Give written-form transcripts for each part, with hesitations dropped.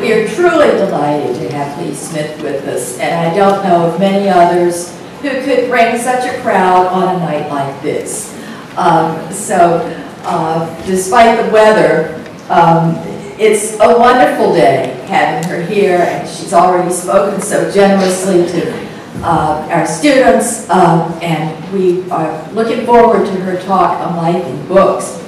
We are truly delighted to have Leigh Smith with us, and I don't know of many others who could bring such a crowd on a night like this. Despite the weather, it's a wonderful day having her here, and she's already spoken so generously to our students, and we are looking forward to her talk on life in books.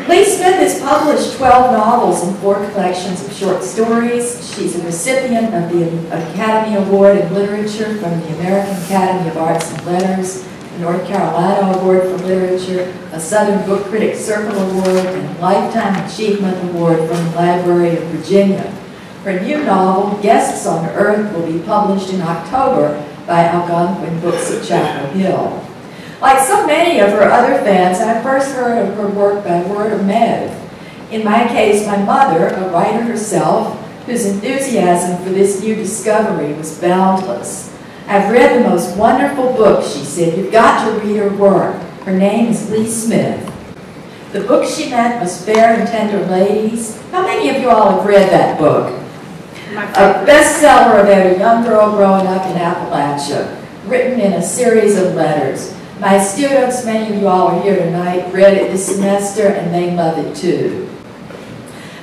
Leigh Smith has published 12 novels and 4 collections of short stories. She's a recipient of the Academy Award in Literature from the American Academy of Arts and Letters, the North Carolina Award for Literature, a Southern Book Critics Circle Award, and a Lifetime Achievement Award from the Library of Virginia. Her new novel, Guests on Earth, will be published in October by Algonquin Books at Chapel Hill. Like so many of her other fans, I first heard of her work by word of mouth. In my case, my mother, a writer herself, whose enthusiasm for this new discovery was boundless. I've read the most wonderful book, she said. You've got to read her work. Her name is Leigh Smith. The book she meant was Fair and Tender Ladies. How many of you all have read that book? A bestseller about a young girl growing up in Appalachia, written in a series of letters. My students, many of you all are here tonight, read it this semester, and they love it too.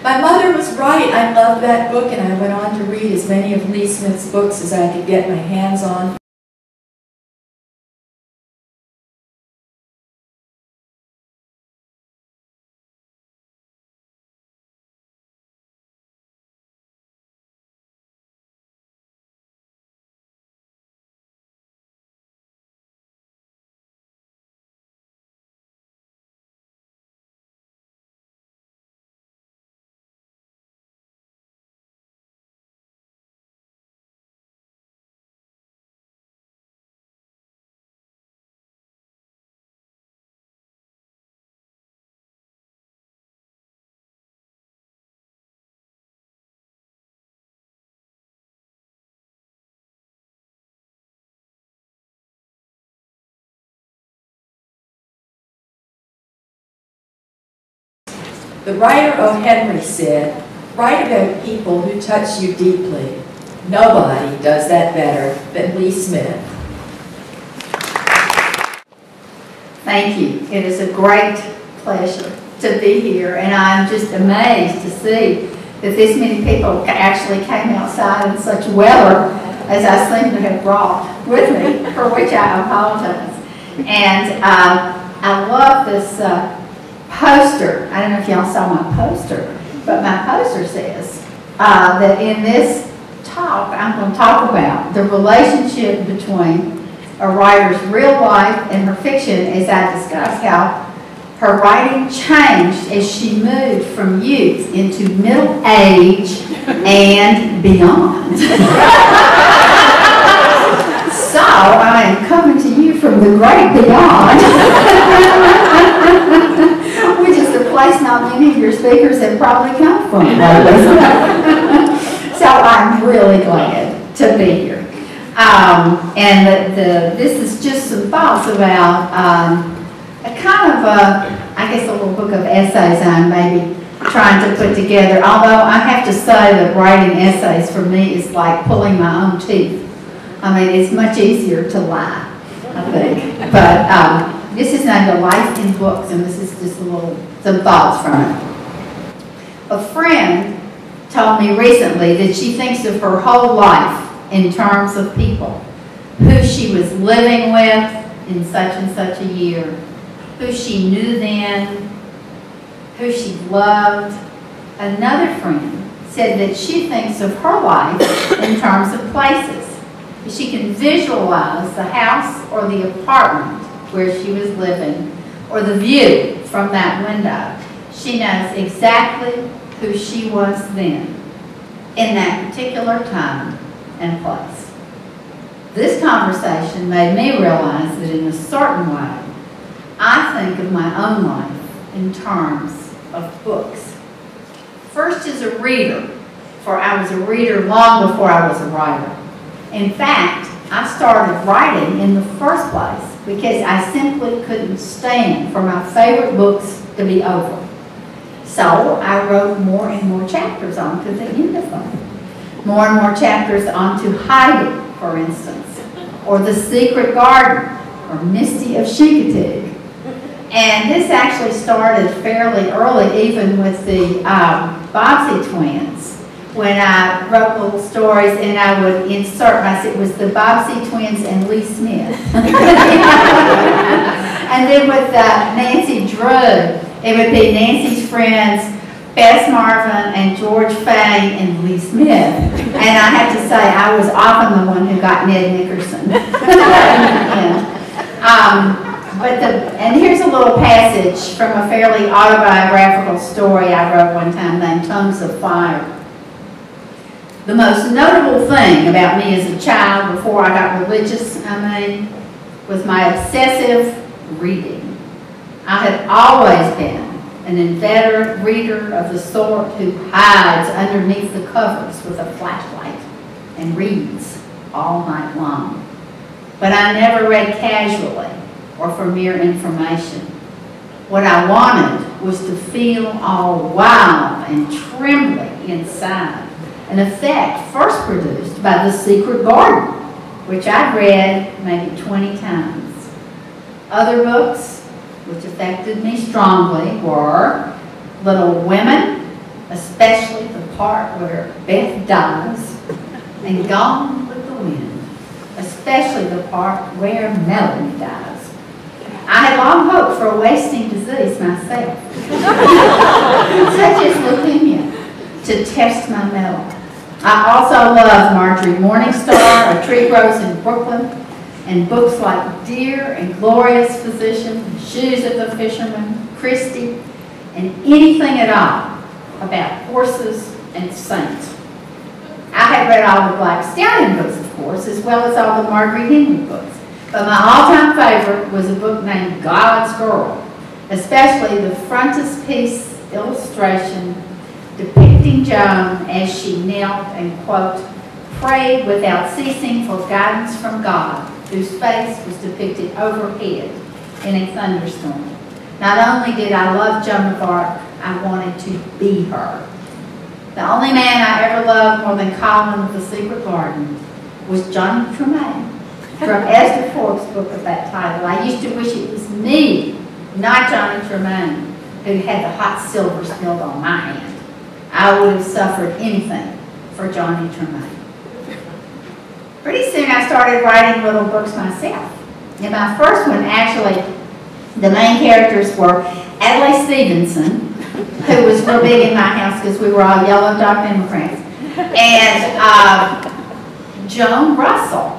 My mother was right. I loved that book, and I went on to read as many of Leigh Smith's books as I could get my hands on. The writer Hohenberg said, "Write about people who touch you deeply. Nobody does that better than Leigh Smith." Thank you. It is a great pleasure to be here, and I'm just amazed to see that this many people actually came outside in such weather as I seem to have brought with me, for which I apologize. And I love this poster. I don't know if y'all saw my poster, but my poster says that in this talk I'm going to talk about the relationship between a writer's real life and her fiction, as I discuss how her writing changed as she moved from youth into middle age and beyond. So I am coming to you from the great beyond, which is the place not many of your speakers have probably come from. So I'm really glad to be here. And this is just some thoughts about a kind of I guess a little book of essays I'm maybe trying to put together. Although I have to say that writing essays for me is like pulling my own teeth. I mean, it's much easier to lie, I think. But this is named Life in Books, and this is just some thoughts from it. A friend told me recently that she thinks of her whole life in terms of people. Who she was living with in such and such a year, who she knew then, who she loved. Another friend said that she thinks of her life in terms of places. She can visualize the house or the apartment where she was living, or the view from that window. She knows exactly who she was then, in that particular time and place. This conversation made me realize that in a certain way, I think of my own life in terms of books. First as a reader, for I was a reader long before I was a writer. In fact, I started writing in the first place because I simply couldn't stand for my favorite books to be over. So I wrote more and more chapters onto the end of them. More and more chapters onto Hiding, for instance, or The Secret Garden, or Misty of Chincoteague. And this actually started fairly early, even with the Bobbsey twins. When I wrote little stories and I would insert, it was the Bobbsey twins and Leigh Smith. And then with Nancy Drew, it would be Nancy's friends, Bess Marvin and George Fay and Leigh Smith. And I have to say, I was often the one who got Ned Nickerson. And here's a little passage from a fairly autobiographical story I wrote one time named Tongues of Fire. The most notable thing about me as a child, before I got religious, was my obsessive reading. I had always been an inveterate reader of the sort who hides underneath the covers with a flashlight and reads all night long. But I never read casually or for mere information. What I wanted was to feel all wild and trembling inside, an effect first produced by The Secret Garden, which I've read maybe 20 times. Other books which affected me strongly were Little Women, especially the part where Beth dies, and Gone with the Wind, especially the part where Melanie dies. I had long hoped for a wasting disease myself, such as leukemia, to test my mettle. I also loved Marjorie Morningstar, A Tree Grows in Brooklyn, and books like Dear and Glorious Physician, Shoes of the Fisherman, Christie, and anything at all about horses and saints. I had read all the Black Stallion books, of course, as well as all the Marguerite Henry books. But my all-time favorite was a book named God's Girl, especially the frontispiece illustration depicting Joan as she knelt and, quote, prayed without ceasing for guidance from God, whose face was depicted overhead in a thunderstorm. Not only did I love Joan of Arc, I wanted to be her. The only man I ever loved more than Colin of The Secret Garden was Johnny Tremaine, from Esther Forbes' book of that title. I used to wish it was me, not Johnny Tremaine, who had the hot silver spilled on my hand. I would have suffered anything for Johnny Tremaine. Pretty soon I started writing little books myself. And my first one, actually, the main characters were Adlai Stevenson, who was real big in my house because we were all yellow dog Democrats, and Joan Russell,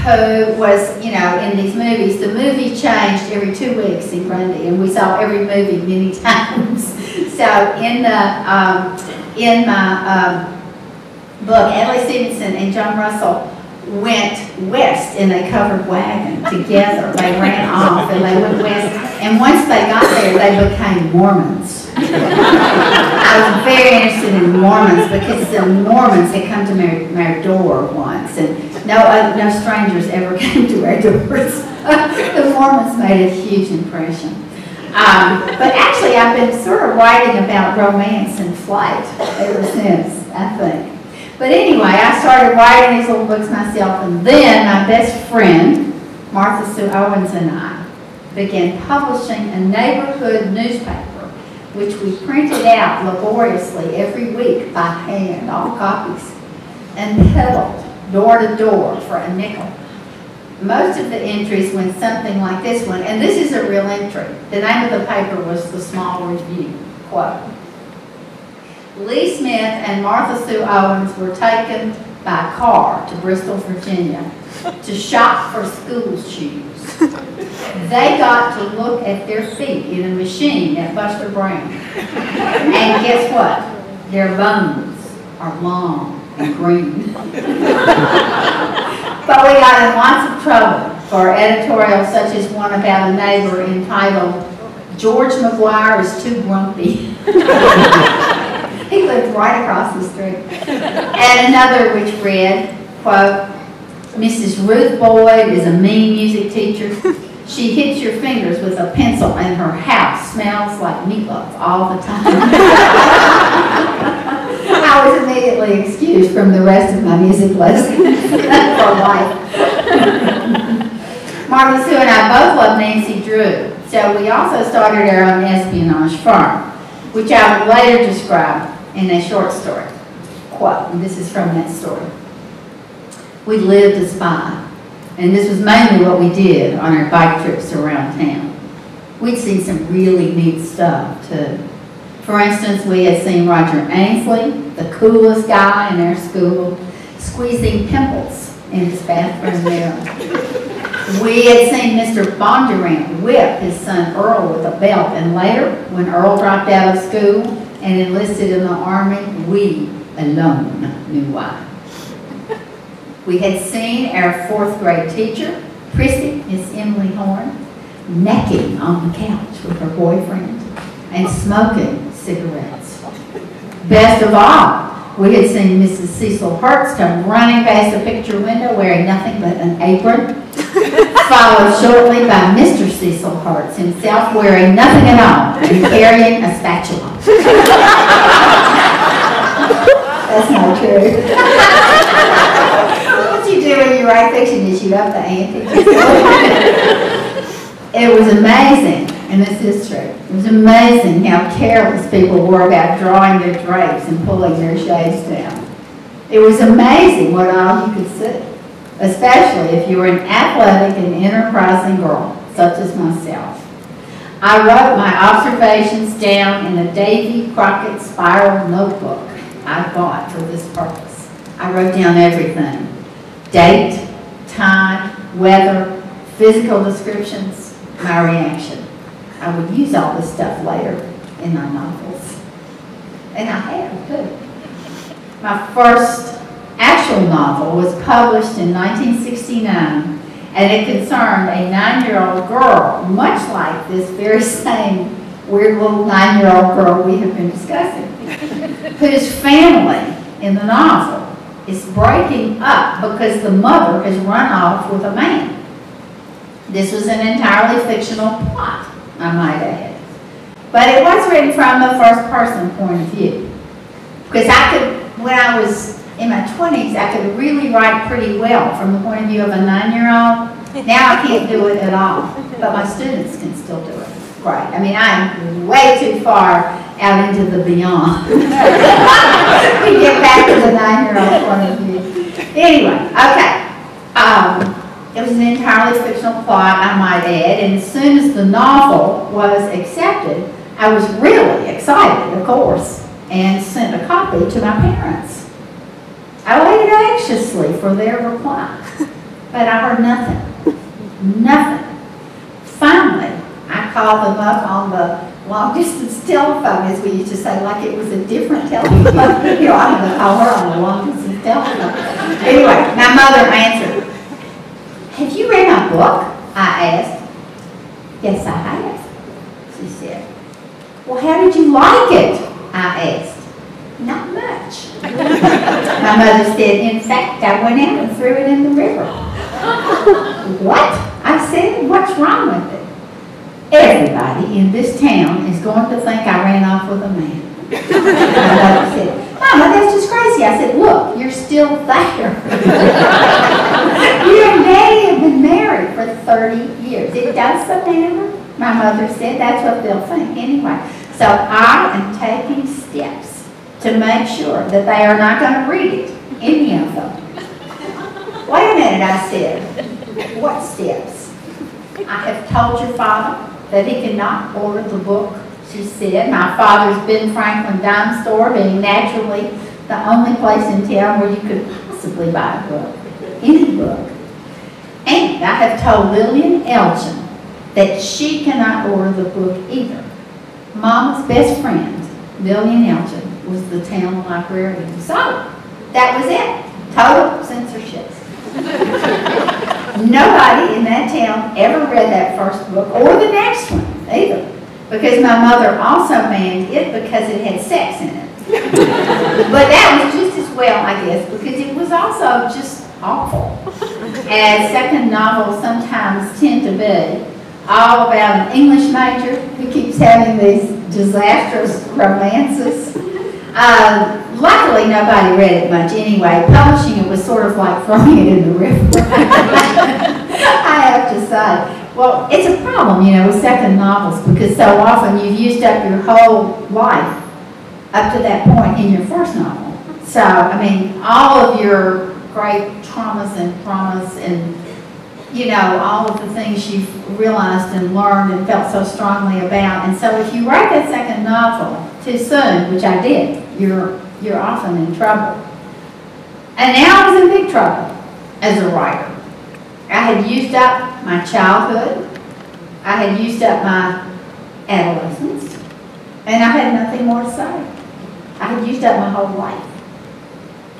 who was, you know, in these movies. The movie changed every 2 weeks in Grundy, and we saw every movie many times. So in my book, Adlai Stevenson and Joan Russell went west in a covered wagon together. They ran off and they went west, and once they got there, they became Mormons. I was very interested in Mormons because the Mormons had come to my door once, and no strangers ever came to our doors. The Mormons made a huge impression. But actually, I've been sort of writing about romance and flight ever since, I think. But anyway, I started writing these little books myself, and then my best friend, Martha Sue Owens, and I began publishing a neighborhood newspaper, which we printed out laboriously every week by hand, all copies, and peddled door to door for a nickel. Most of the entries went something like this one, and this is a real entry. The name of the paper was The Small Review, quote, Leigh Smith and Martha Sue Owens were taken by car to Bristol, Virginia to shop for school shoes. They got to look at their feet in a machine at Buster Brown. And guess what? Their bones are long and green. But we got in lots of trouble for editorials such as one about a neighbor entitled, George McGuire is Too Grumpy. He lived right across the street. And another which read, quote, Mrs. Ruth Boyd is a mean music teacher. She hits your fingers with a pencil and her house smells like meatloaf all the time. I was immediately excused from the rest of my music lessons for life. Martha Sue and I both love Nancy Drew, so we also started our own espionage firm, which I would later describe in a short story. Quote, and this is from that story. We lived to spy, and this was mainly what we did on our bike trips around town. We'd seen some really neat stuff, too. For instance, we had seen Roger Ainsley, the coolest guy in our school, squeezing pimples in his bathroom mirror. We had seen Mr. Bondurant whip his son Earl with a belt, and later, when Earl dropped out of school and enlisted in the Army, we alone knew why. We had seen our 4th grade teacher, Prissy, Miss Emily Horn, necking on the couch with her boyfriend and smoking cigarettes. Best of all, we had seen Mrs. Cecil Hertz come running past the picture window wearing nothing but an apron, followed shortly by Mr. Cecil Hertz himself wearing nothing at all and carrying a spatula. That's not true. What you do when you write fiction is you up the ante. It was amazing, and this is true, it was amazing how careless people were about drawing their drapes and pulling their shades down. It was amazing what all you could see, especially if you were an athletic and enterprising girl, such as myself. I wrote my observations down in a Davy Crockett spiral notebook I bought for this purpose. I wrote down everything: date, time, weather, physical descriptions, my reaction. I would use all this stuff later in my novels. And I have, too. My first actual novel was published in 1969, and it concerned a 9-year-old girl, much like this very same weird little 9-year-old girl we have been discussing, whose family in the novel is breaking up because the mother has run off with a man. This was an entirely fictional plot, I might add. But it was written from a first-person point of view. Because when I was in my 20s, I could really write pretty well from the point of view of a 9-year-old. Now I can't do it at all, but my students can still do it. Great. I mean, I'm way too far out into the beyond. We get back to the 9-year-old point of view. Anyway, okay. It was an entirely fictional plot, I might add, and as soon as the novel was accepted, I was really excited, of course, and sent a copy to my parents. I waited anxiously for their reply, but I heard nothing. Nothing. Finally, I called them up on the long-distance telephone, as we used to say, like it was a different telephone. You know, I'm going to call her on the long-distance telephone. Anyway, my mother answered. Have you read my book? I asked. Yes, I have, she said. Well, how did you like it? I asked. Not much. My mother said, in fact, I went out and threw it in the river. What? I said, what's wrong with it? Everybody in this town is going to think I ran off with a man. My mother said, Mama, that's just crazy. I said, look, you're still there. You and Daddy have been married for 30 years. It doesn't matter. My mother said, that's what they'll think anyway. So I am taking steps to make sure that they are not going to read it, any of them. Wait a minute, I said. What steps? I have told your father that he cannot order the book, she said. My father's Ben Franklin dime store being naturally the only place in town where you could possibly buy a book, any book. And I have told Lillian Elgin that she cannot order the book either. Mama's best friend, Lillian Elgin, was the town librarian. So, that was it. Total censorship. Nobody in that town ever read that first book, or the next one, either. Because my mother also banned it because it had sex in it. But that was just as well, I guess, because it was also just awful. As second novels sometimes tend to be, all about an English major who keeps having these disastrous romances. Luckily, nobody read it much anyway. Publishing it was sort of like throwing it in the river. I have to say. Well, it's a problem, you know, with second novels, because so often you've used up your whole life up to that point in your first novel. So, I mean, all of your great traumas and, you know, all of the things you've realized and learned and felt so strongly about. And so if you write that second novel too soon, which I did, you're often in trouble. And now I was in big trouble as a writer. I had used up my childhood, I had used up my adolescence, and I had nothing more to say. I had used up my whole life.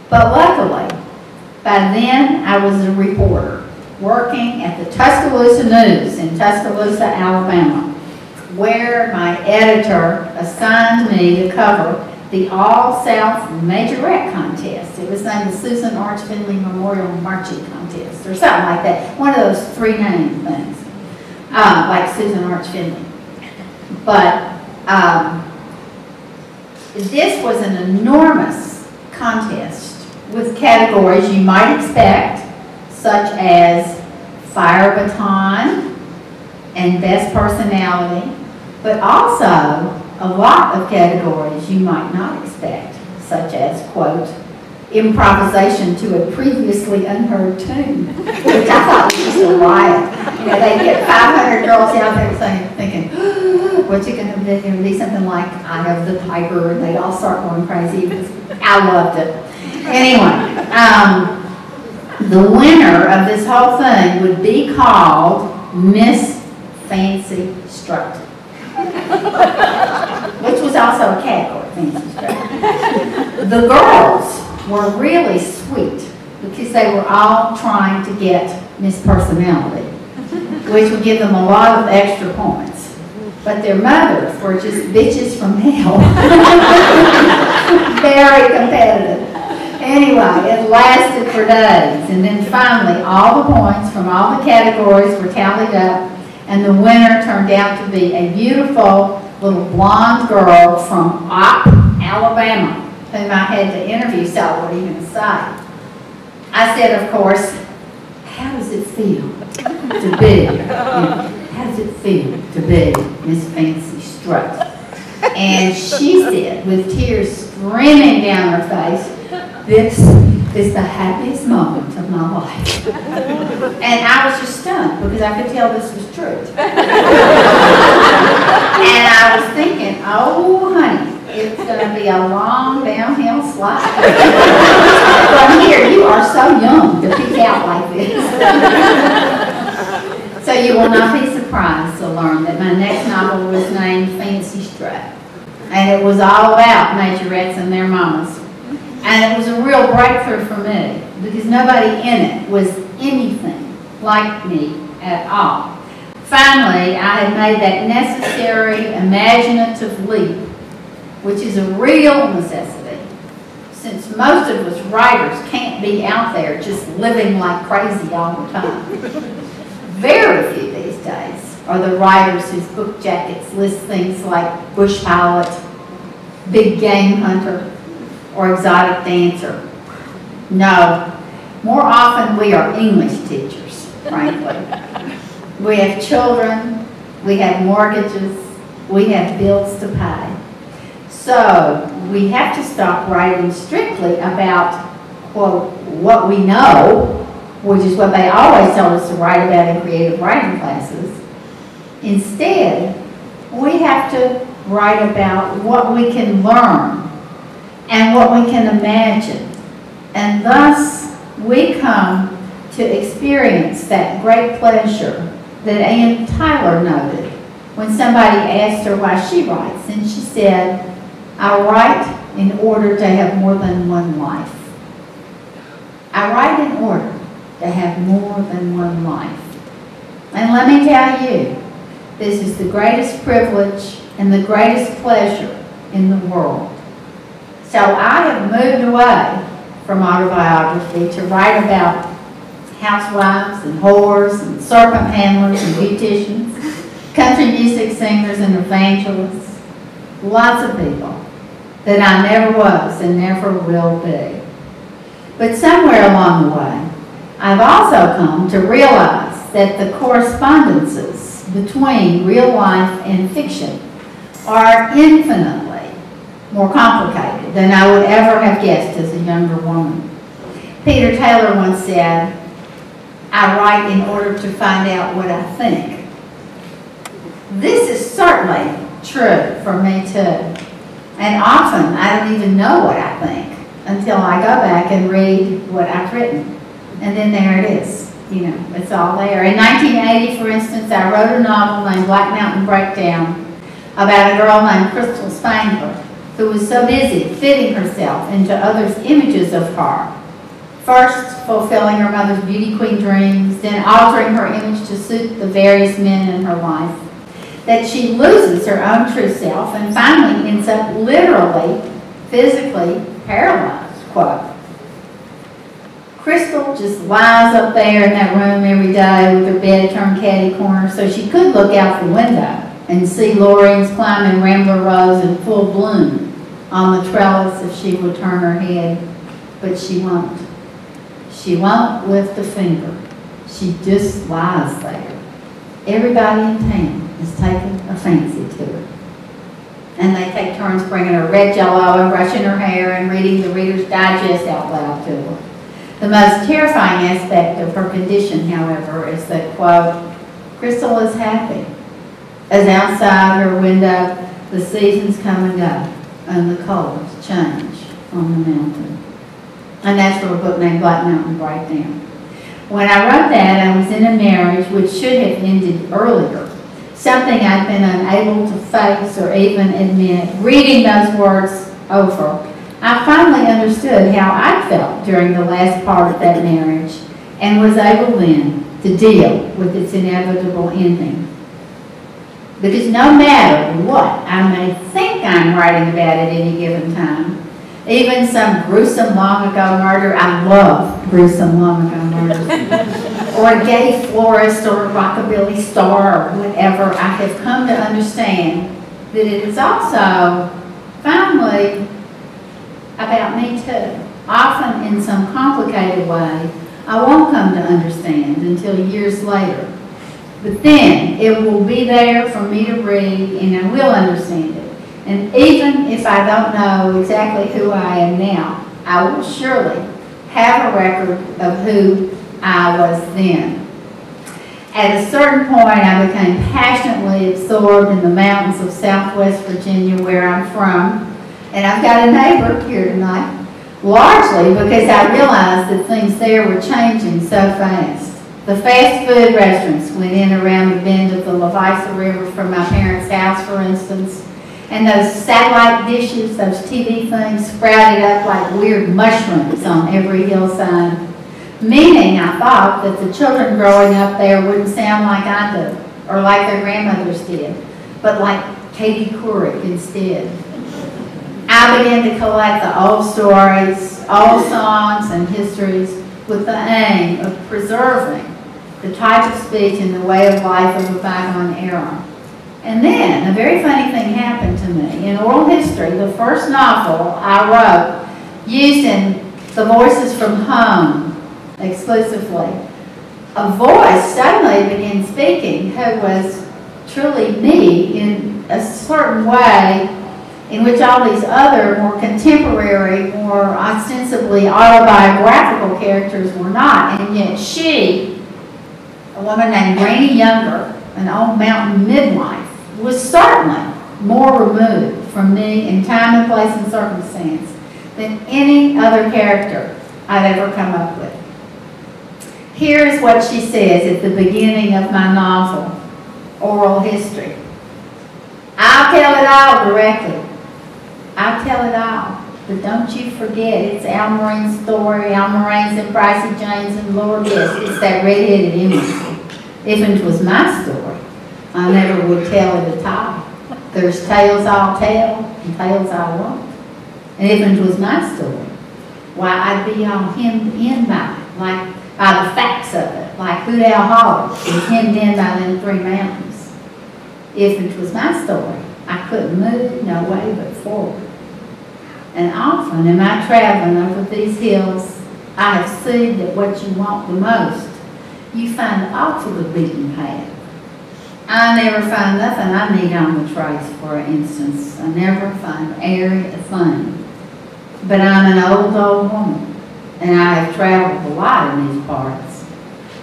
But luckily, by then I was a reporter working at the Tuscaloosa News in Tuscaloosa, Alabama, where my editor assigned me to cover the All-South Majorette Contest. It was named the Susan Arch Finley Memorial Marching Contest, or something like that. One of those three-name things, like Susan Arch Finley. But this was an enormous contest with categories you might expect, such as Fire Baton and Best Personality, but also a lot of categories you might not expect, such as, quote, improvisation to a previously unheard tune, which I thought was just a riot. You know, they get 500 girls out there thinking, what's it going to be? It's going to be something like Eye of the Tiger, and they'd all start going crazy. I loved it. Anyway, the winner of this whole thing would be called Miss Fancy Strut, which was also a category, Fancy Strut. The girls were really sweet because they were all trying to get Miss Personality, which would give them a lot of extra points. But their mothers were just bitches from hell. Very competitive. Anyway, it lasted for days, and then finally all the points from all the categories were tallied up, and the winner turned out to be a beautiful little blonde girl from Opp, Alabama, whom I had to interview, so what are you going to say? I said, of course, how does it feel to be, how does it feel to be Miss Fancy Strut? And she said, with tears streaming down her face, this is the happiest moment of my life. And I was just stunned because I could tell this was true. And I was thinking, oh honey, it's going to be a long downhill slide. From here, you are so young to peek out like this. So you will not be surprised to learn that my next novel was named Fancy Strut. And it was all about majorettes and their mamas. And it was a real breakthrough for me because nobody in it was anything like me at all. Finally, I had made that necessary imaginative leap, which is a real necessity, since most of us writers can't be out there just living like crazy all the time. Very few these days are the writers whose book jackets list things like bush pilot, big game hunter, or exotic dancer. No, more often we are English teachers, frankly. We have children, we have mortgages, we have bills to pay. So we have to stop writing strictly about, quote, what we know, which is what they always told us to write about in creative writing classes. Instead, we have to write about what we can learn and what we can imagine. And thus, we come to experience that great pleasure that Ann Tyler noted when somebody asked her why she writes, and she said, I write in order to have more than one life. I write in order to have more than one life. And let me tell you, this is the greatest privilege and the greatest pleasure in the world. So I have moved away from autobiography to write about housewives and whores and serpent handlers and beauticians country music singers and evangelists, lots of people that I never was and never will be. But somewhere along the way, I've also come to realize that the correspondences between real life and fiction are infinitely more complicated than I would ever have guessed as a younger woman. Peter Taylor once said, "I write in order to find out what I think." This is certainly true for me too. And often I don't even know what I think until I go back and read what I've written. And then there it is. You know, it's all there. In 1980, for instance, I wrote a novel named Black Mountain Breakdown about a girl named Crystal Spangler who was so busy fitting herself into others' images of her. First, fulfilling her mother's beauty queen dreams, then altering her image to suit the various men in her life, that she loses her own true self and finally ends up literally, physically paralyzed, quote. Crystal just lies up there in that room every day with her bed turned catty corner so she could look out the window and see Loreens climbing Rambler Rose in full bloom on the trellis if she would turn her head, but she won't. She won't lift a finger. She just lies there. Everybody in town is taking a fancy to her. And they take turns bringing her red Jell-O and brushing her hair and reading the Reader's Digest out loud to her. The most terrifying aspect of her condition, however, is that, quote, Crystal is happy, as outside her window the seasons come and go and the colors change on the mountain. And that's from a book named Black Mountain Breakdown. When I wrote that, I was in a marriage which should have ended earlier, something I'd been unable to face or even admit. Reading those words over, I finally understood how I felt during the last part of that marriage and was able then to deal with its inevitable ending. Because no matter what I may think I'm writing about at any given time, even some gruesome long ago murder, I love gruesome long ago murders, or a gay florist or a rockabilly star or whatever, I have come to understand that it is also finally about me too. Often in some complicated way, I won't come to understand until years later. But then it will be there for me to read and I will understand it. And even if I don't know exactly who I am now, I will surely have a record of who I was then. At a certain point, I became passionately absorbed in the mountains of Southwest Virginia, where I'm from. And I've got a neighbor here tonight, largely because I realized that things there were changing so fast. The fast food restaurants went in around the bend of the Levice River from my parents' house, for instance. And those satellite dishes, those TV things, sprouted up like weird mushrooms on every hillside. Meaning, I thought that the children growing up there wouldn't sound like I did, or like their grandmothers did, but like Katie Couric instead. I began to collect the old stories, old songs, and histories with the aim of preserving the type of speech and the way of life of a bygone era. And then a very funny thing happened to me. In oral history, the first novel I wrote, using the voices from home exclusively, a voice suddenly began speaking who was truly me in a certain way in which all these other more contemporary, more ostensibly autobiographical characters were not. And yet she, a woman named Granny Younger, an old mountain midwife, was certainly more removed from me in time and place and circumstance than any other character I've ever come up with. Here's what she says at the beginning of my novel, Oral History. I'll tell it all directly. I'll tell it all. But don't you forget, it's Al Moreen's story, Al Moreen's and Pricey Jane's and Lord Yes. It's that red-headed imbecile. If it was my story, I never would tell it at all. There's tales I'll tell and tales I won't. And if it was my story, why, I'd be all hemmed in by it, like by the facts of it, like Hoot Owl Hollow is hemmed in by them three mountains. if it was my story, I couldn't move no way but forward. And often in my traveling over these hills, I have seen that what you want the most, you find off of the beaten path. I never find nothing I need on the trace, for instance. I never find airy a thing. But I'm an old woman, and I have traveled a lot in these parts.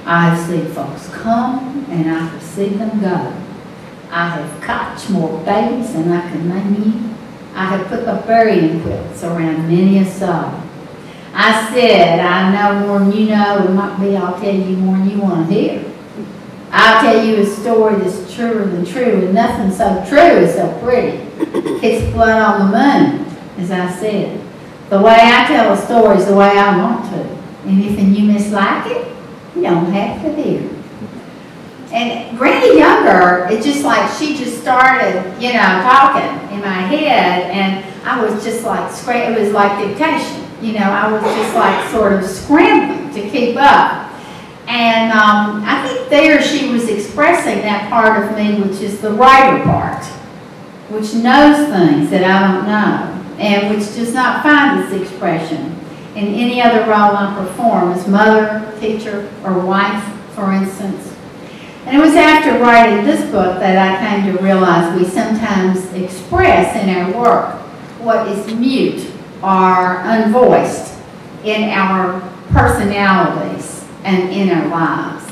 I have seen folks come, and I have seen them go. I have cotched more babies than I can name you. I have put my burying quilts around many a soul. I said, I know more than you know, and might be I'll tell you more than you want to hear. I'll tell you a story that's truer than true, and nothing so true is so pretty. It's blood on the moon, as I said. The way I tell a story is the way I want to. And if you mislike it, you don't have to hear. And Granny Younger, it's just like she just started, you know, talking in my head, and I was just like, it was like dictation. You know, I was just like sort of scrambling to keep up. And I think there she was expressing that part of me, which is the writer part, which knows things that I don't know, and which does not find its expression in any other role I perform as mother, teacher, or wife, for instance. And it was after writing this book that I came to realize we sometimes express in our work what is mute or unvoiced in our personalities and in our lives.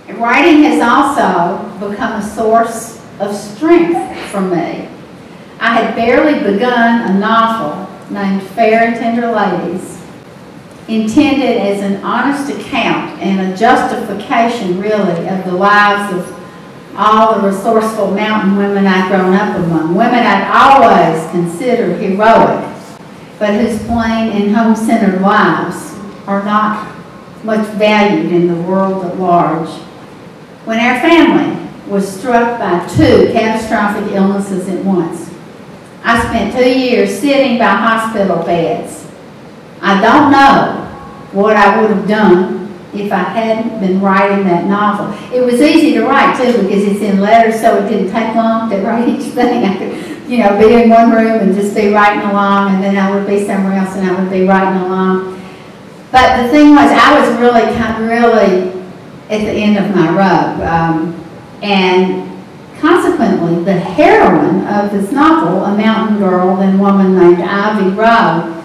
And writing has also become a source of strength for me. I had barely begun a novel named Fair and Tender Ladies, intended as an honest account and a justification, really, of the lives of all the resourceful mountain women I'd grown up among, women I'd always considered heroic, but whose plain and home-centered lives are not much valued in the world at large. When our family was struck by 2 catastrophic illnesses at once, I spent 2 years sitting by hospital beds. I don't know what I would have done if I hadn't been writing that novel. It was easy to write, too, because it's in letters, so it didn't take long to write each thing. I could, you know, be in one room and just be writing along, and then I would be somewhere else and I would be writing along. But the thing was, I was really at the end of my rope. And consequently, the heroine of this novel, a mountain girl and woman named Ivy Rowe,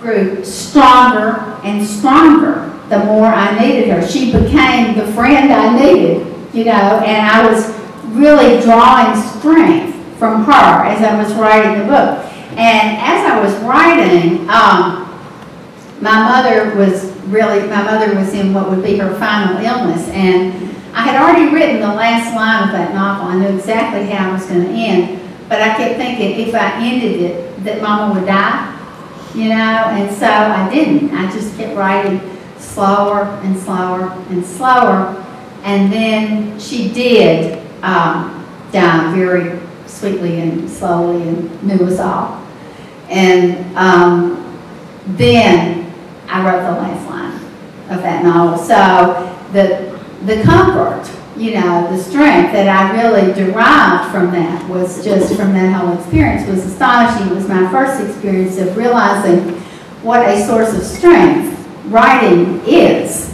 grew stronger and stronger the more I needed her. She became the friend I needed, you know, and I was really drawing strength from her as I was writing the book. And as I was writing, my mother was in what would be her final illness, and I had already written the last line of that novel. I knew exactly how it was going to end, but I kept thinking if I ended it, that Mama would die, you know, and so I didn't. I just kept writing slower and slower and slower, and then she did die very sweetly and slowly and knew us all. And then I wrote the last line of that novel. So the comfort, you know, the strength that I really derived from that was just from that whole experience was astonishing. It was my first experience of realizing what a source of strength writing is.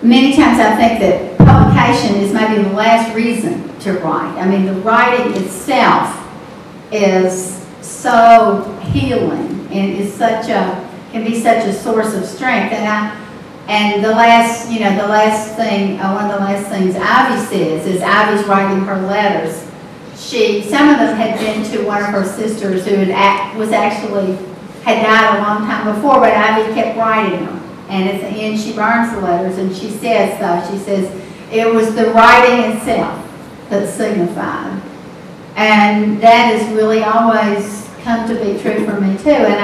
Many times I think that publication is maybe the last reason to write. I mean, the writing itself is so healing and is can be such a source of strength. And the last thing, one of the last things Ivy says is Ivy's writing her letters. Some of them had been to one of her sisters who had died a long time before, but Ivy kept writing them. And at the end, she burns the letters, and she says, it was the writing itself that signified. And that has really always come to be true for me too. And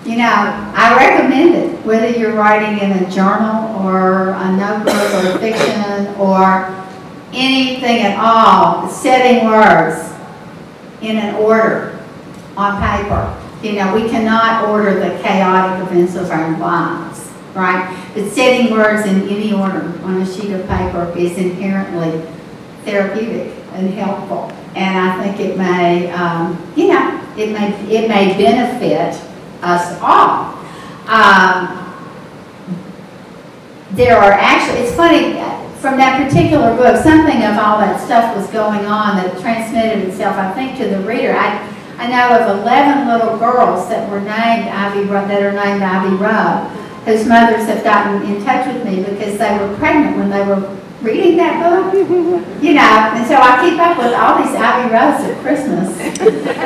I recommend it, whether you're writing in a journal or a notebook or fiction or anything at all, setting words in an order on paper. You know, we cannot order the chaotic events of our lives, right? But setting words in any order on a sheet of paper is inherently therapeutic and helpful. And I think it may, you know, it may benefit us all. There are actually, it's funny, from that particular book, something of all that stuff was going on that transmitted itself, I think, to the reader. I know of 11 little girls that were named Ivy Rowe, whose mothers have gotten in touch with me because they were pregnant when they were reading that book, you know, and so I keep up with all these Ivy Rows at Christmas.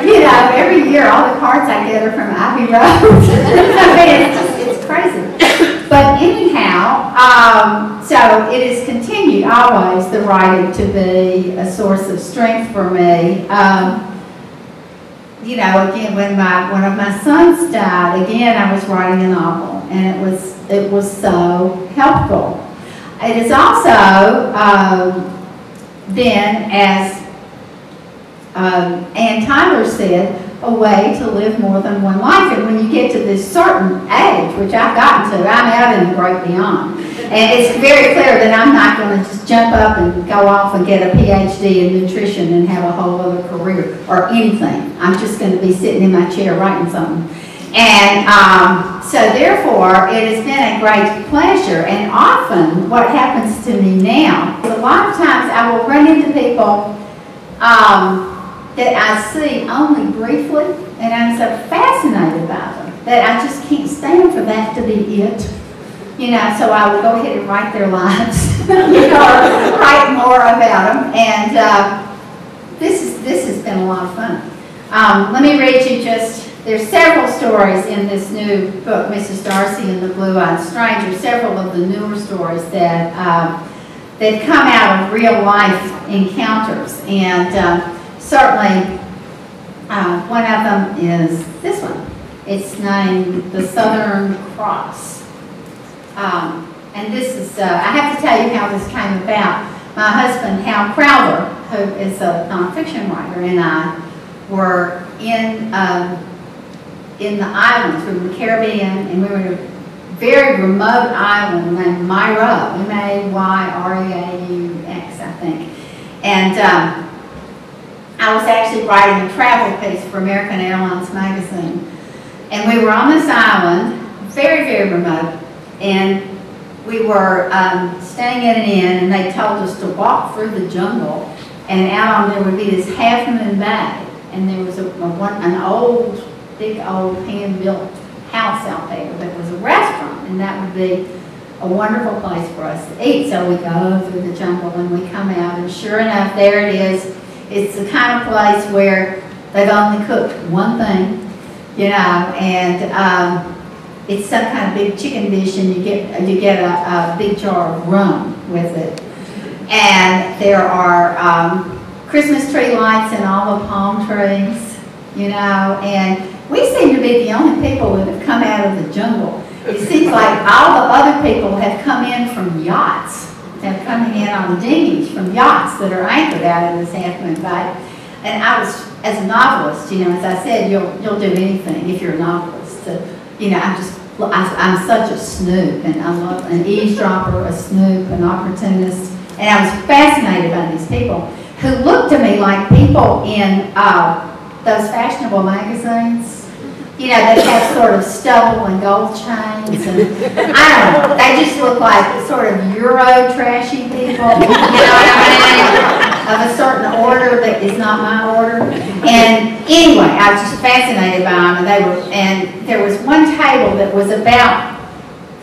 You know, every year all the cards I get are from Ivy Rows. I mean, it's crazy. But anyhow, so it has continued always, the writing, to be a source of strength for me. You know, again, when one of my sons died, again, I was writing a novel, and it was so helpful. It has also been, as Ann Tyler said, a way to live more than one life. And when you get to this certain age, which I've gotten to, I'm out in the great beyond. And it's very clear that I'm not going to just jump up and go off and get a PhD in nutrition and have a whole other career or anything. I'm just going to be sitting in my chair writing something. And so therefore, it has been a great pleasure. And often what happens to me now, a lot of times I will run into people that I see only briefly, and I'm so fascinated by them that I just can't stand for that to be it. You know, so I will go ahead and write their lives, you know, or write more about them. And this has been a lot of fun. Let me read you there's several stories in this new book, Mrs. Darcy and the Blue-Eyed Stranger, several of the newer stories that come out of real life encounters. And certainly one of them is this one. It's named The Southern Cross. And this is, I have to tell you how this came about. My husband, Hal Crowther, who is a nonfiction writer, and I were in the islands. We were in the Caribbean, and we were in a very remote island named Mayreaux, M-A-Y-R-E-A-U-X, I think. And I was actually writing a travel piece for American Airlines magazine. And we were on this island, very, very remote, and we were staying at an inn, and they told us to walk through the jungle, and out on there would be this half-moon bay, and there was an old, big old hand-built house out there that was a restaurant, and that would be a wonderful place for us to eat. So we go through the jungle, and we come out, and sure enough, there it is. It's the kind of place where they've only cooked one thing, you know, and it's some kind of big chicken dish, and you get a big jar of rum with it. And there are Christmas tree lights and all the palm trees, you know, and we seem to be the only people that have come out of the jungle. It seems like all the other people have come in from yachts. They're coming in on dinghies from yachts that are anchored out in this half-moon bay. And I was, as a novelist, you know, as I said, you'll do anything if you're a novelist. You know, I'm such a snoop, and I love an eavesdropper, a snoop, an opportunist. And I was fascinated by these people who looked to me like people in those fashionable magazines, you know, that have sort of stubble and gold chains, and I don't know, they just look like sort of Euro trashy people, you know what I mean, of a certain order that is not my order. And anyway, I was just fascinated by them, and there was one table that was about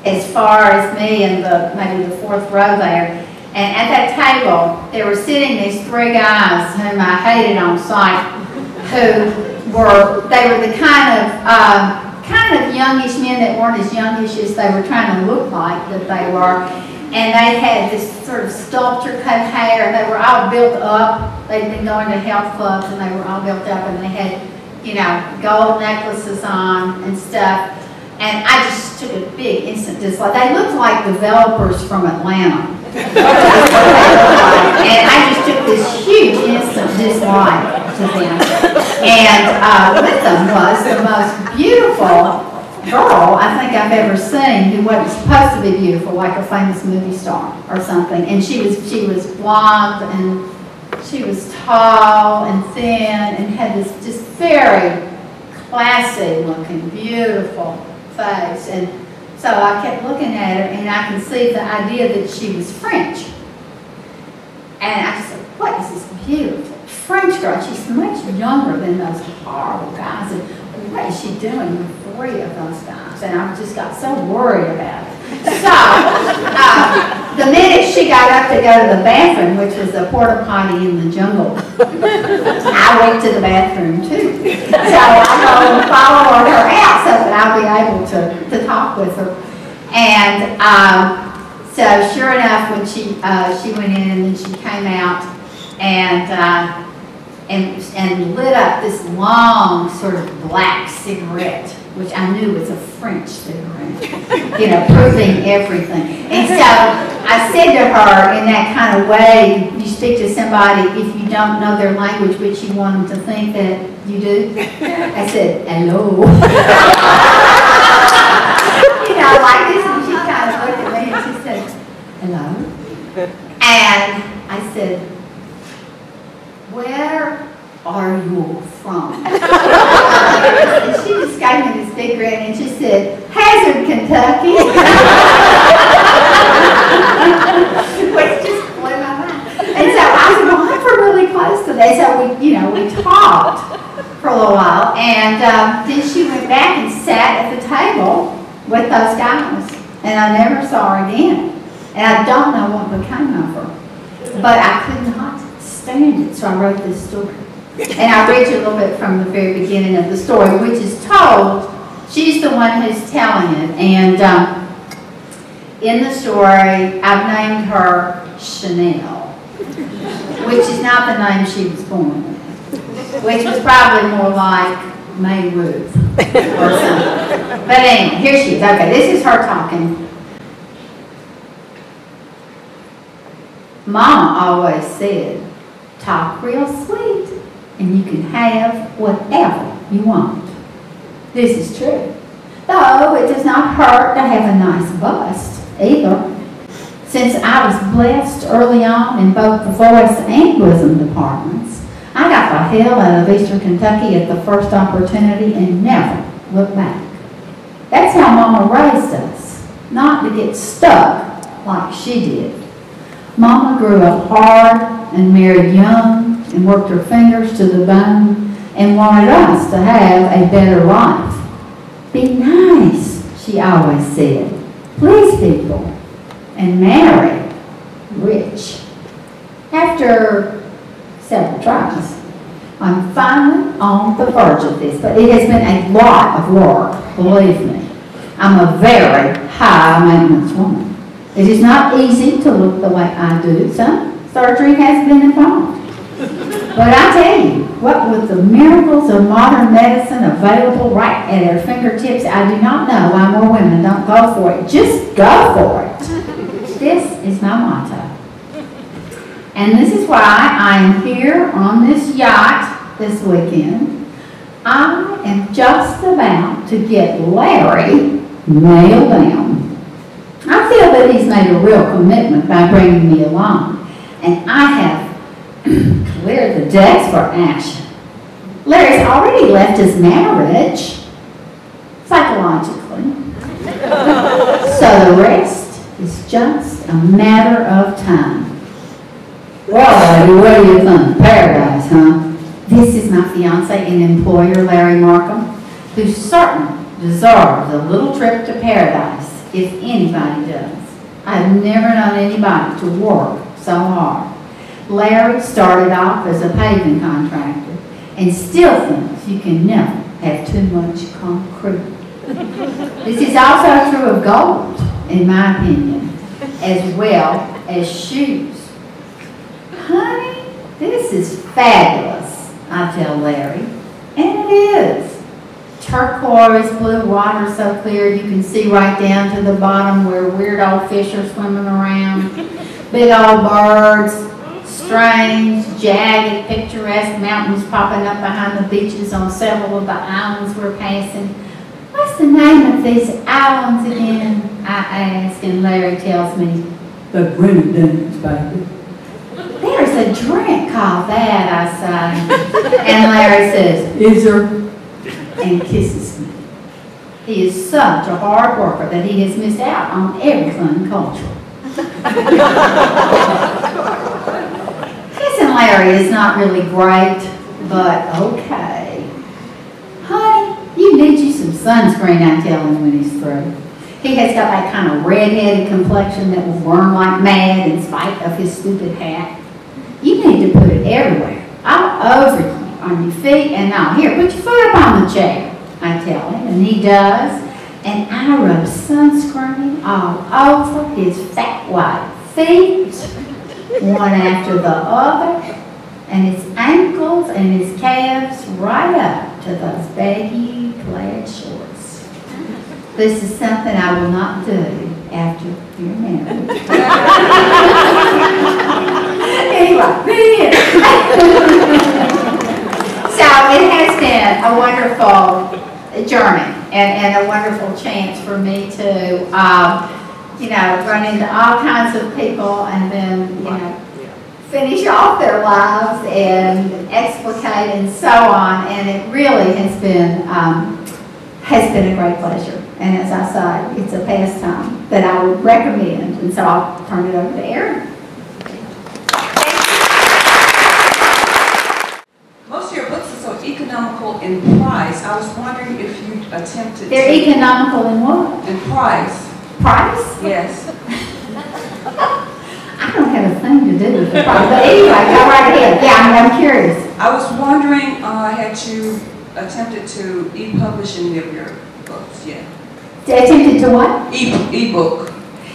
as far as me and maybe the fourth row there. And at that table, there were sitting these three guys whom I hated on sight, they were the kind of youngish men that weren't as youngish as they were trying to look like that they were. And they had this sort of sculpture cut hair, and they were all built up. They'd been going to health clubs, and they were all built up, and they had, you know, gold necklaces on and stuff. And I just took a big instant dislike. They looked like developers from Atlanta. And I just took this huge instant dislike to them. And with them was the most beautiful girl I think I've ever seen, who wasn't supposed to be beautiful, like a famous movie star or something. And she was blonde and She was tall and thin and had this just very classy looking, beautiful face. And so I kept looking at her, and I conceived the idea that she was French. And I said, what is this beautiful French girl? She's much younger than those horrible guys. And what is she doing with 3 of those guys? And I just got so worried about it. So, the minute she got up to go to the bathroom, which was the porta potty in the jungle, I went to the bathroom too. So I go and follow her out so that I'll be able to talk with her. And so sure enough, when she went in and then she came out and lit up this long sort of black cigarette, which I knew was a French cigarette, you know, proving everything. And so I said to her in that kind of way, you speak to somebody if you don't know their language, but you want them to think that you do. I said, hello. You know, like this, and she kind of looked at me and she said, hello. And I said, where are you from? And she just gave me this big grin and she said, Hazard, Kentucky. Which just blew my mind. And so I said, well, I'm from really close to that. So we talked for a little while, and then she went back and sat at the table with those guys, and I never saw her again. And I don't know what became of her, but I could not stand it, so I wrote this story. And I'll read you a little bit from the very beginning of the story, which is told. She's the one who's telling it. And in the story, I've named her Chanel, which is not the name she was born with, which was probably more like May Ruth or something. But anyway, here she is. Okay, this is her talking. Mama always said, talk real sweet, and you can have whatever you want. This is true. Though it does not hurt to have a nice bust, either. Since I was blessed early on in both the voice and bosom departments, I got the hell out of Eastern Kentucky at the first opportunity and never looked back. That's how Mama raised us, not to get stuck like she did. Mama grew up hard and married young and worked her fingers to the bone and wanted us to have a better life. Be nice, she always said. Please people. And marry rich. After several tries, I'm finally on the verge of this, but it has been a lot of work, believe me. I'm a very high-maintenance woman. It is not easy to look the way I do. Some surgery has been involved. But I tell you, what with the miracles of modern medicine available right at our fingertips, I do not know why more women don't go for it. Just go for it. This is my motto. And this is why I am here on this yacht this weekend. I am just about to get Larry nailed down. I feel that he's made a real commitment by bringing me along, and I have cleared the decks for action. Larry's already left his marriage, psychologically, so the rest is just a matter of time. Well, Larry, what do you think? Paradise, huh? This is my fiance and employer, Larry Markham, who certainly deserves a little trip to paradise, if anybody does. I have never known anybody to work so hard. Larry started off as a paving contractor and still thinks you can never have too much concrete. This is also true of gold, in my opinion, as well as shoes. Honey, this is fabulous, I tell Larry, and it is. Turquoise blue water so clear you can see right down to the bottom where weird old fish are swimming around. Big old birds, strange, jagged, picturesque mountains popping up behind the beaches on several of the islands we're passing. What's the name of these islands again? I ask, and Larry tells me, the Grenadines, baby. There's a a drink called that?" I say. And Larry says, "Is there?" and kisses me. He is such a hard worker that he has missed out on everything cultural. Kissing Larry is not really great, but okay. Honey, you need you some sunscreen, I tell him when he's through. He has got that kind of red-headed complexion that will burn like mad in spite of his stupid hat. You need to put it everywhere, all over you, on your feet and all. Here, put your foot up on the chair, I tell him, and he does. And I rub sunscreen all over his fat white feet, one after the other, and his ankles and his calves right up to those baggy plaid shorts. This is something I will not do after you're married. Anyway, so it has been a wonderful journey and a wonderful chance for me to, you know, run into all kinds of people and then, you know, finish off their lives and explicate and so on. And it really has been a great pleasure. And as I say, it's a pastime that I would recommend. And so I'll turn it over to Erin. Economical in price. I was wondering if you attempted They're economical in what? In price. Price? Yes. I don't have a thing to do with the price. But anyway, go right ahead. Yeah, I'm curious. I was wondering, had you attempted to e-publish any of your books yet? Attempted to what? E-book.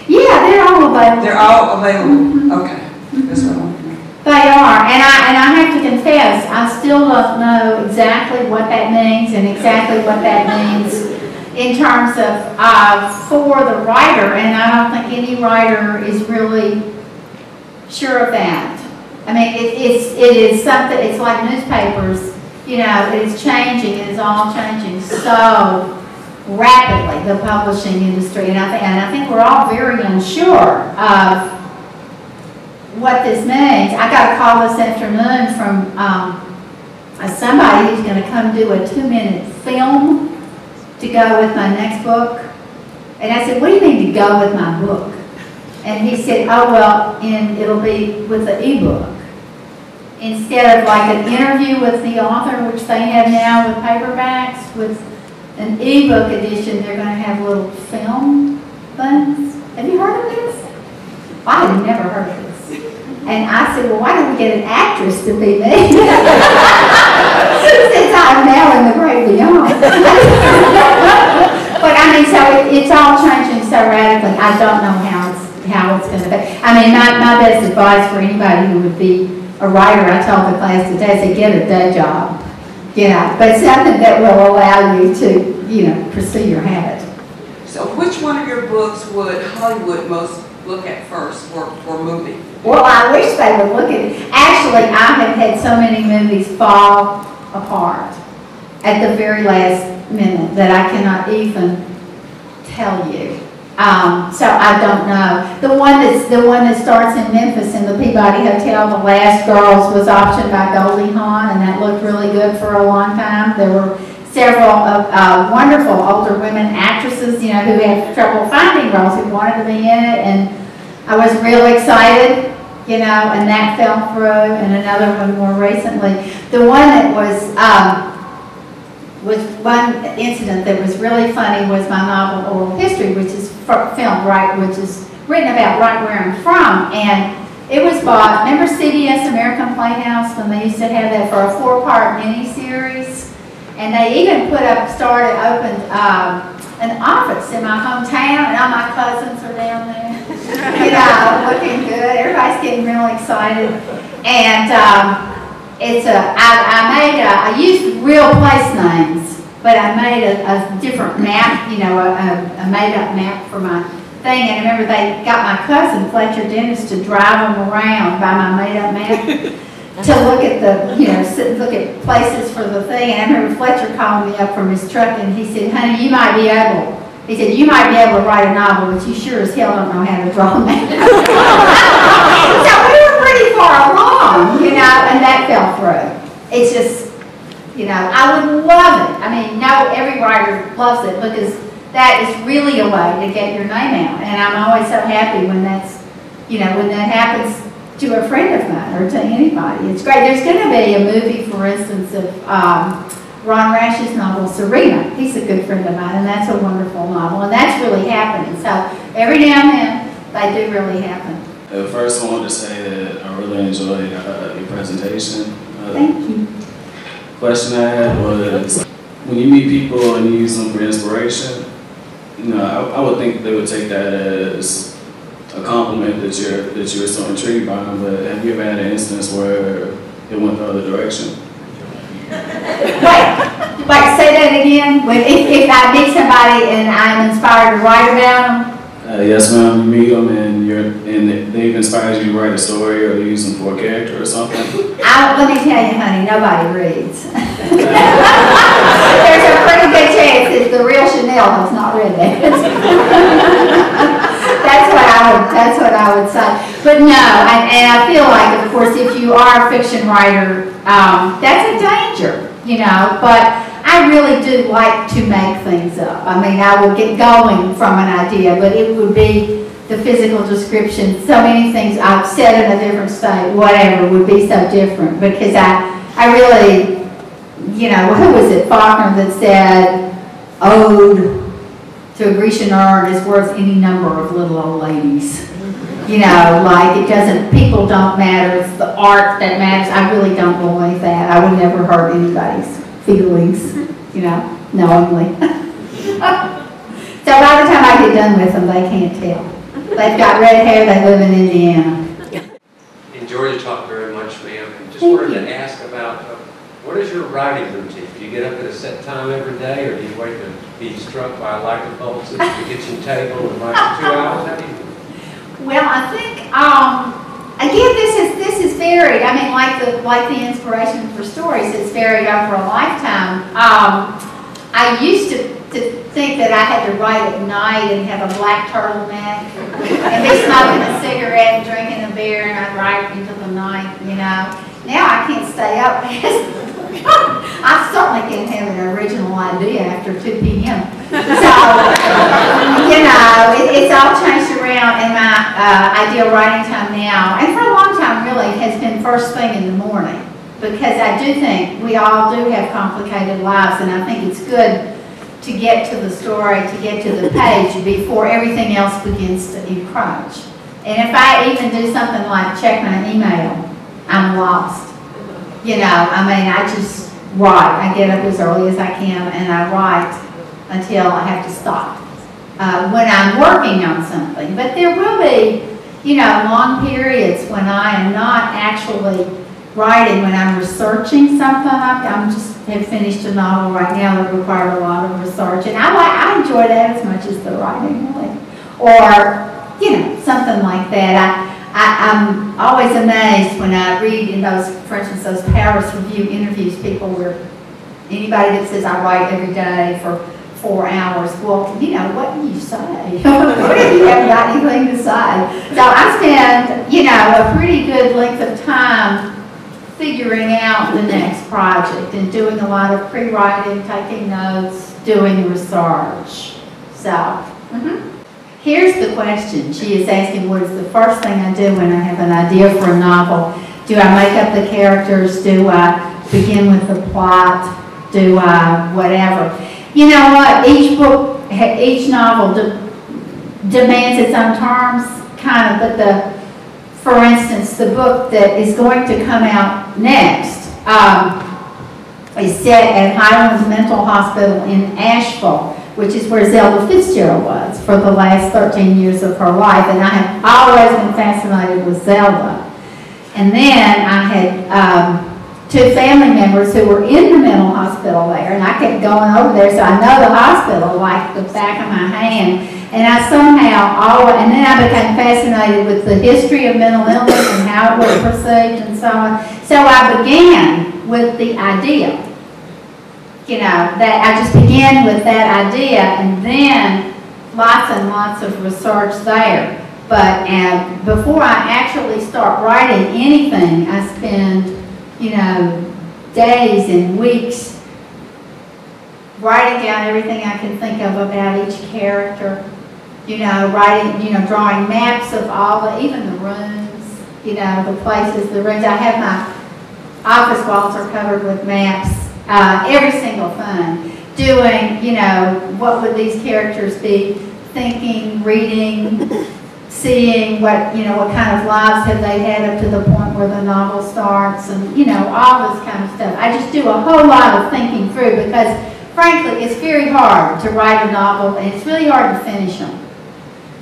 Yeah, they're all available. They're all available? Mm-hmm. Okay. That's what I wanted to know. They are, and I have to confess, I still don't know exactly what that means and exactly what that means in terms of for the writer, and I don't think any writer is really sure of that. I mean, it is something. It's like newspapers, you know. It is changing. It is all changing so rapidly, the publishing industry, and I think we're all very unsure of what this means. I got a call this afternoon from somebody who's going to come do a 2-minute film to go with my next book. And I said, "What do you mean to go with my book?" And he said, "Oh, well, it'll be with the ebook. Instead of like an interview with the author, which they have now with paperbacks, with an ebook edition, they're going to have little film things." Have you heard of this? I had never heard of this. And I said, "Well, why don't we get an actress to be me?" Since I'm now in the great beyond. But I mean, so it's all changing so radically. I don't know how it's going to be. I mean, my best advice for anybody who would be a writer, I told the class today, is to get a day job, you know, but something that will allow you to, you know, pursue your habit. So, which one of your books would Hollywood most look at first for a movie? Well, I wish they would look at it. Actually, I have had so many movies fall apart at the very last minute that I cannot even tell you. So I don't know. The one that starts in Memphis in the Peabody Hotel, The Last Girls, was optioned by Goldie Hawn, and that looked really good for a long time. There were several wonderful older women actresses, you know, who had trouble finding roles, who wanted to be in it, and I was real excited, you know, and that fell through, and another one more recently. The one that was one incident that was really funny was my novel Oral History, which is filmed which is written about right where I'm from, and it was bought. Remember CBS American Playhouse when they used to have that for a 4-part miniseries, and they even opened an office in my hometown, and all my cousins are down there. You know, looking good. Everybody's getting really excited. And I used real place names, but I made a different map, you know, a made-up map for my thing. And I remember they got my cousin, Fletcher Dennis, to drive them around by my made-up map to look at look at places for the thing. And I remember Fletcher calling me up from his truck, and he said, "Honey, you might be able to write a novel, but you sure as hell don't know how to draw a map." So we were pretty far along, you know, and that fell through. It's just, you know, I would love it. I mean, no, every writer loves it because that is really a way to get your name out. And I'm always so happy when that's, you know, when that happens to a friend of mine or to anybody. It's great. There's going to be a movie, for instance, of Ron Rash's novel, Serena. He's a good friend of mine, and that's a wonderful novel. And that's really happening. So every now and then, they do really happen. First, I wanted to say that I really enjoyed your presentation. Thank you. Question I had was, when you meet people and you use them for inspiration, you know, I would think they would take that as a compliment that you're so intrigued by them. But have you ever had an instance where it went the other direction? Wait, say that again. If I meet somebody and I'm inspired to write about them. Yes, ma'am. You meet them and they've inspired you to write a story or to use them for a character or something. Let me tell you, honey, nobody reads. There's a pretty good chance that the real Chanel has not read that. That's what I would say. But no, and I feel like, of course, if you are a fiction writer, that's a danger, you know. But I really do like to make things up. I mean, I will get going from an idea, but it would be the physical description. So many things I've said in a different state, whatever, would be so different because I really, you know, who was it, Faulkner, that said, ode to a Grecian urn is worth any number of little old ladies. You know, like it doesn't, people don't matter, it's the art that matters. I really don't believe that. I would never hurt anybody's feelings, you know, knowingly. So by the time I get done with them, they can't tell. They've got red hair, they live in Indiana. Enjoyed the talk very much, ma'am. And just wanted to ask about what is your writing routine? Do you get up at a set time every day, or do you wait to be struck by a light bulb at the kitchen table and write for 2 hours? How do you do it? Well, I think again, this is varied. I mean, like the inspiration for stories, it's varied over a lifetime. I used to think that I had to write at night and have a black turtleneck and be smoking a cigarette and drinking a beer, and I'd write until the night, you know. Now I can't stay up past I certainly can't have an original idea after 2 p.m. So, you know, it's all changed around, and my ideal writing time now, and for a long time really, has been first thing in the morning. Because I do think we all do have complicated lives, and I think it's good to get to the story, to get to the page before everything else begins to encroach. And if I even do something like check my email, I'm lost. You know, I mean, I just write. I get up as early as I can and I write until I have to stop when I'm working on something. But there will be, you know, long periods when I am not actually writing, when I'm researching something. I'm just have finished a novel right now that required a lot of research, and I enjoy that as much as the writing, really. Or, you know, something like that. I'm always amazed when I read in those, for instance, those Paris Review interviews, people where anybody that says I write every day for 4 hours, well, you know, what do you say? What if you haven't got anything to say? So I spend, you know, a pretty good length of time figuring out the next project and doing a lot of pre-writing, taking notes, doing research. So, Here's the question. She is asking, what is the first thing I do when I have an idea for a novel? Do I make up the characters? Do I begin with the plot? Do I whatever? You know what? Each book, each novel demands its own terms, kind of, but for instance, the book that is going to come out next is set at Highlands Mental Hospital in Asheville, which is where Zelda Fitzgerald was for the last 13 years of her life. And I have always been fascinated with Zelda. And then I had 2 family members who were in the mental hospital there, and I kept going over there, so I know the hospital like the back of my hand. And I somehow and then I became fascinated with the history of mental illness and how it was perceived and so on. So I began with the idea. You know, that I just began with that idea, and then lots and lots of research there. But before I actually start writing anything, I spend, you know, days and weeks writing down everything I can think of about each character. You know, drawing maps of even the rooms, you know, the places, the rooms. I have my office walls are covered with maps, every single thing. Doing, you know, what would these characters be thinking, reading, seeing, what kind of lives have they had up to the point where the novel starts, and, you know, all this kind of stuff. I just do a whole lot of thinking through because, frankly, it's very hard to write a novel, and it's really hard to finish them.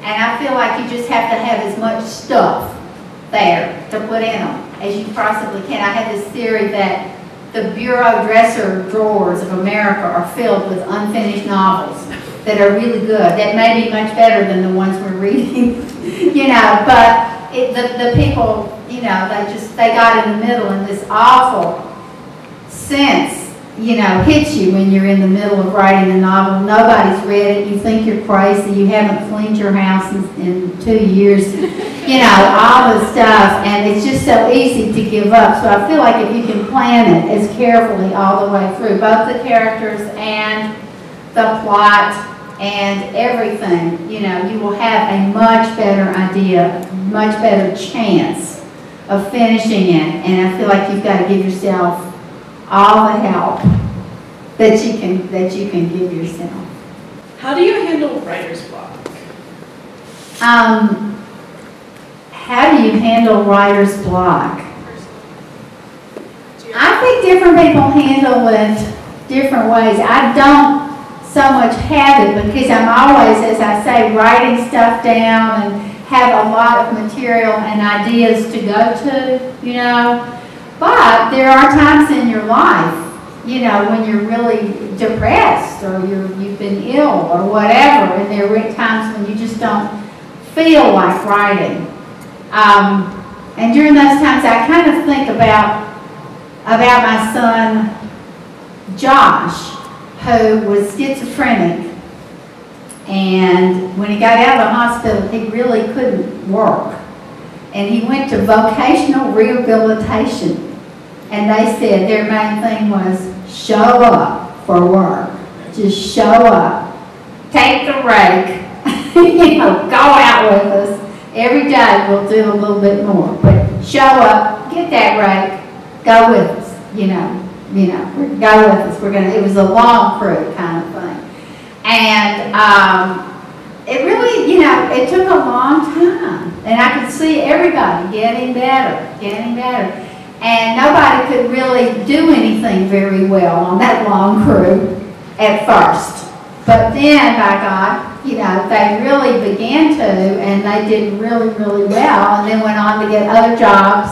And I feel like you just have to have as much stuff there to put in them as you possibly can. I have this theory that the bureau dresser drawers of America are filled with unfinished novels that are really good, that may be much better than the ones we're reading, you know, but the people, you know, they got in the middle, and this awful sense, you know, hits you when you're in the middle of writing a novel. Nobody's read it. You think you're crazy. You haven't cleaned your house in 2 years. You know, all the stuff. And it's just so easy to give up. So I feel like if you can plan it as carefully all the way through, both the characters and the plot and everything, you know, you will have a much better idea, much better chance of finishing it. And I feel like you've got to give yourself all the help that you can give yourself. How do you handle writer's block? How do you handle writer's block? I think different people handle it different ways. I don't so much have it because I'm always, as I say, writing stuff down and have a lot of material and ideas to go to, you know. But there are times in your life, you know, when you're really depressed or you've been ill or whatever, and there are times when you just don't feel like writing. And during those times, I kind of think about my son, Josh, who was schizophrenic. And when he got out of the hospital, he really couldn't work. And he went to vocational rehabilitation. And they said their main thing was show up for work. Just show up. Take the rake. You know, go out with us. Every day we'll do a little bit more. But show up, get that rake, go with us. You know, go with us. It was a long crew kind of thing. And it really, you know, it took a long time. And I could see everybody getting better. And nobody could really do anything very well on that long crew at first. But then, by God, you know, they really began to, and they did really, really well, and then went on to get other jobs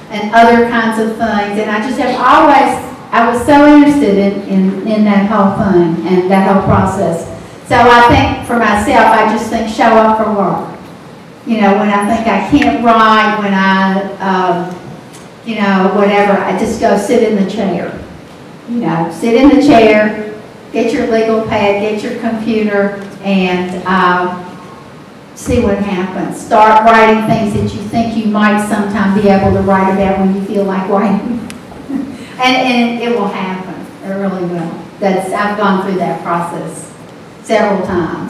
and other kinds of things. And I just have always, I was so interested in that whole thing and that whole process. So I think for myself, I just think show up for work. You know, when I think I can't write, when I, you know, whatever, I just go sit in the chair. You know, sit in the chair, get your legal pad, get your computer, and see what happens. Start writing things that you think you might sometime be able to write about when you feel like writing. and it will happen. It really will. I've gone through that process several times.